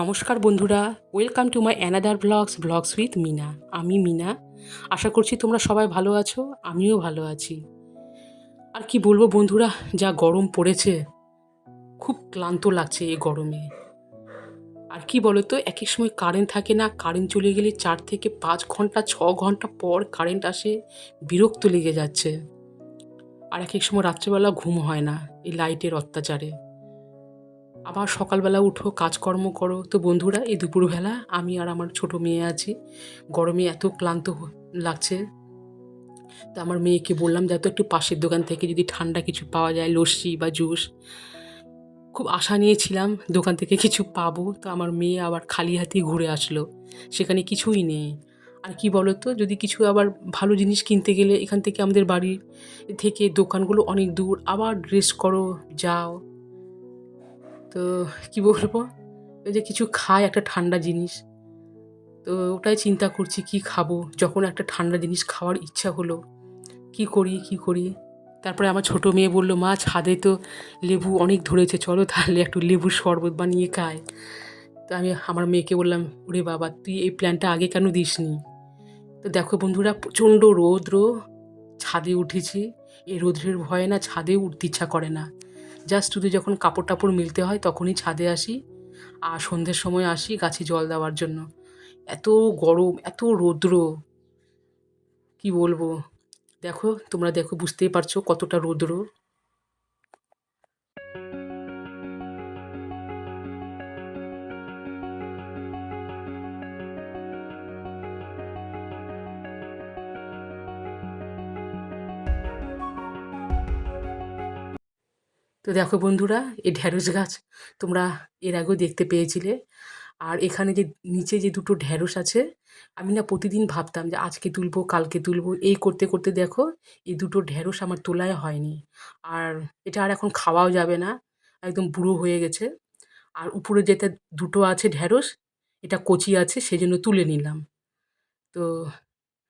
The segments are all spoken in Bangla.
নমস্কার বন্ধুরা, welcome to my another blogs with Mina. আমি মিনা। আশা করছি তোমরা সবাই ভালো আছো, আমিও ভালো আছি। আর কি বলবো বন্ধুরা, যা গরম পড়েছে, খুব ক্লান্ত লাগছে এই গরমে। আর কি বলতো, এক এক সময় কারেন্ট থাকে না, কারেন্ট চলে গেলে 4 থেকে 5 ঘন্টা 6 ঘন্টা পর কারেন্ট আসে, বিরক্ত লেগে যাচ্ছে। আর এক এক সময় রাত্রেবেলা ঘুম হয় না এই লাইটের অত্যাচারে। আবার সকালবেলা উঠো, কাজকর্ম করো। তো বন্ধুরা, এই দুপুরবেলা আমি আর আমার ছোট মেয়ে আছি। গরমে এত ক্লান্ত লাগছে। তা আমার মেয়েকে বললাম যে তো একটু পাশের দোকান থেকে যদি ঠান্ডা কিছু পাওয়া যায়, লস্যি বা জুস। খুব আশা নিয়েছিলাম দোকান থেকে কিছু পাবো, তো আমার মেয়ে আবার খালি হাতেই ঘুরে আসলো। সেখানে কিছুই নেই। আর কি বলতো, যদি কিছু আবার ভালো জিনিস কিনতে গেলে এখান থেকে আমাদের বাড়ি থেকে দোকানগুলো অনেক দূর, আবার ড্রেস করো, যাও। তো কি বলবো, এই যে কিছু খাই একটা ঠান্ডা জিনিস, তো ওটাই চিন্তা করছি কি খাবো। যখন একটা ঠান্ডা জিনিস খাওয়ার ইচ্ছা হলো, কি করি। তারপরে আমার ছোট মেয়ে বলল, মা ছাদে তো লেবু অনেক ধরেছে, চলো তাহলে একটু লেবুর শরবত বানিয়ে খাই। তো আমি আমার মেয়েকে বললাম, ওরে বাবা, তুই এই প্ল্যানটা আগে কেন দিসনি। তো দেখো বন্ধুরা, প্রচণ্ড রৌদ্র, ছাদে উঠেছি। এই রৌদ্রের ভয়ে না ছাদে উঠতে ইচ্ছা করে না। জাস্ট শুধু যখন কাপড় টাপড় মেলতে হয় তখনই ছাদে আসি, আর সন্ধ্যের সময় আসি গাছে জল দেওয়ার জন্য। এত গরম, এত রৌদ্র, কি বলবো। দেখো, তোমরা দেখো, বুঝতেই পারছো কতটা রৌদ্র। তো দেখো বন্ধুরা, এই ঢ্যাঁড়স গাছ তোমরা এর আগেও দেখতে পেয়েছিলে। আর এখানে যে নিচে যে দুটো ঢ্যাঁড়স আছে, আমি না প্রতিদিন ভাবতাম যে আজকে তুলবো কালকে তুলবো, এই করতে করতে দেখো এই দুটো ঢ্যাঁড়স আমার তোলাই হয়নি। আর এটা আর এখন খাওয়াও যাবে না, একদম বুড়ো হয়ে গেছে। আর উপরে যেটা দুটো আছে ঢ্যাঁড়স, এটা কচি আছে, সেজন্য তুলে নিলাম। তো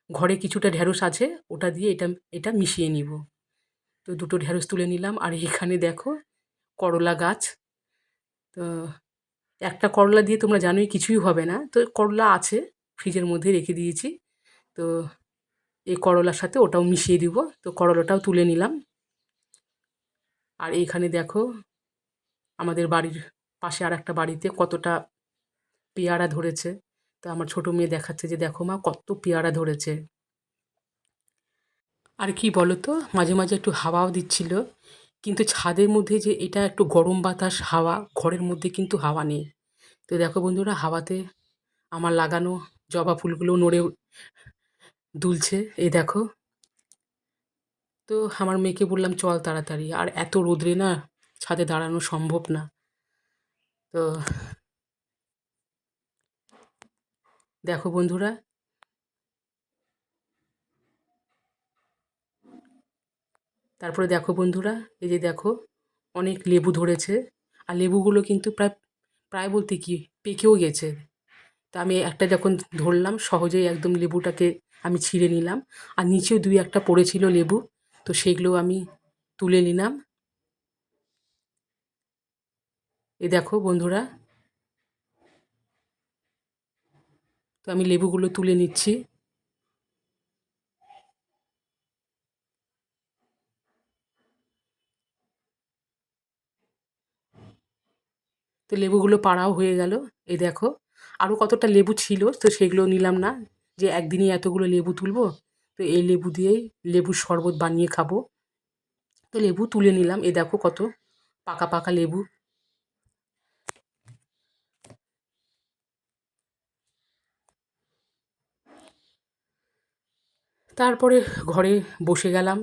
ঘরে কিছুটা ঢ্যাঁড়স আছে, ওটা দিয়ে এটা এটা মিশিয়ে নিব। তো দুটো ঢ্যাঁড়স তুলে নিলাম। আর এখানে দেখো করলা গাছ। তো একটা করলা দিয়ে তোমরা জানোই কিছুই হবে না, তো করলা আছে, ফ্রিজের মধ্যে রেখে দিয়েছি। তো এই করলার সাথে ওটাও মিশিয়ে দিব, তো করলাটাও তুলে নিলাম। আর এইখানে দেখো আমাদের বাড়ির পাশে আর একটা বাড়িতে কতটা পেয়ারা ধরেছে। তো আমার ছোট মেয়ে দেখাচ্ছে যে দেখো মা, কত পেয়ারা ধরেছে। আর কি বলো তো, মাঝে মাঝে একটু হাওয়াও দিচ্ছিল, কিন্তু ছাদের মধ্যে যে এটা একটু গরম বাতাস হাওয়া, ঘরের মধ্যে কিন্তু হাওয়া নেই। তো দেখো বন্ধুরা, হাওয়াতে আমার লাগানো জবা ফুলগুলো নড়ে দুলছে, এই দেখো। তো আমার মেয়েকে বললাম চল তাড়াতাড়ি, আর এত রোদ্রে না ছাদে দাঁড়ানো সম্ভব না। তো দেখো বন্ধুরা, তারপরে দেখো বন্ধুরা, এই যে দেখো অনেক লেবু ধরেছে। আর লেবুগুলো কিন্তু প্রায় প্রায় বলতে কি পেকেও গেছে। তা আমি একটা যখন ধরলাম, সহজেই একদম লেবুটাকে আমি ছিঁড়ে নিলাম। আর নিচেও দুই একটা পড়েছিল লেবু, তো সেগুলো আমি তুলে নিলাম। এই দেখো বন্ধুরা, তো আমি লেবুগুলো তুলে নিচ্ছি। তো লেবুগুলো পাড়াও হয়ে গেল। এই দেখো আরও কতটা লেবু ছিল, তো সেগুলো নিলাম না, যে একদিনই এতগুলো লেবু তুলবো। তো এই লেবু দিয়েই লেবুর শরবত বানিয়ে খাবো। তো লেবু তুলে নিলাম, এ দেখো কত পাকা পাকা লেবু। তারপরে ঘরে বসে গেলাম,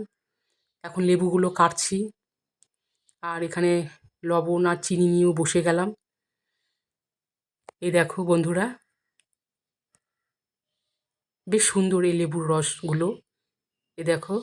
এখন লেবুগুলো কাটছি। আর এখানে লবণ আর চিনি নিয়েও বসে গেলাম। এই দেখো বন্ধুরা, বেশ সুন্দর এই লেবুর রসগুলো, এ দেখো।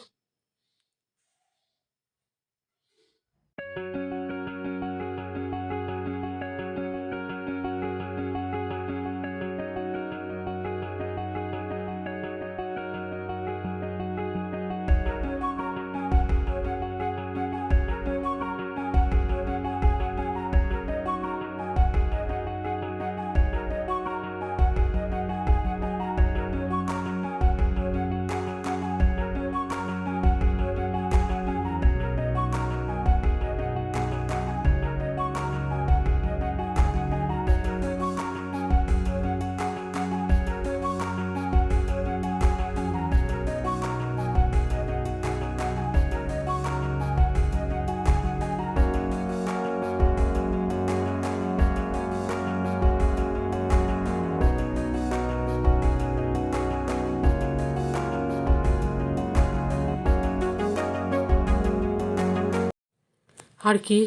আর কি,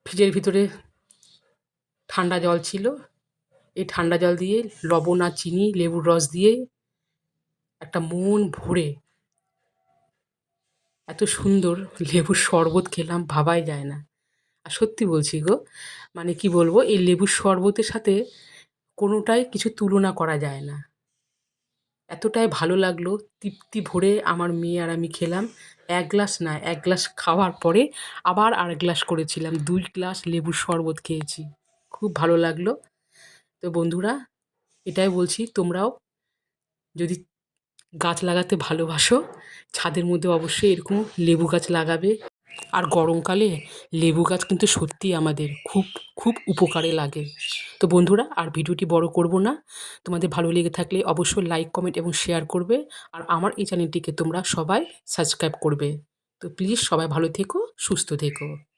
ফ্রিজের ভিতরে ঠান্ডা জল ছিল, এই ঠান্ডা জল দিয়ে লবণ আর চিনি লেবুর রস দিয়ে একটা মন ভরে এত সুন্দর লেবুর শরবত খেলাম, ভাবাই যায় না। আর সত্যি বলছি গো, মানে কি বলবো, এই লেবুর শরবতের সাথে কোনোটাই কিছু তুলনা করা যায় না। এতটাই ভালো লাগলো, তৃপ্তি ভরে আমার মেয়ে আর আমি খেলাম। ১ গ্লাস না, ১ গ্লাস খাওয়ার পরে আবার আরেক গ্লাস করেছিলাম। ২ গ্লাস লেবুর শরবত খেয়েছি। খুব ভালো লাগলো। তো বন্ধুরা, এটাই বলছি, তোমরাও যদি গাছ লাগাতে ভালোবাসো, ছাদের মধ্যে অবশ্যই এরকম লেবু গাছ লাগাবে। আর গরমকালে লেবু গাছ কিন্তু সত্যিই আমাদের খুব খুব উপকারে লাগে। তো বন্ধুরা, আর ভিডিওটি বড় করব না। তোমাদের ভালো লেগে থাকলে অবশ্যই লাইক, কমেন্ট এবং শেয়ার করবে। আর আমার এই চ্যানেলটিকে তোমরা সবাই সাবস্ক্রাইব করবে। তো প্লিজ সবাই ভালো থেকো, সুস্থ থেকো।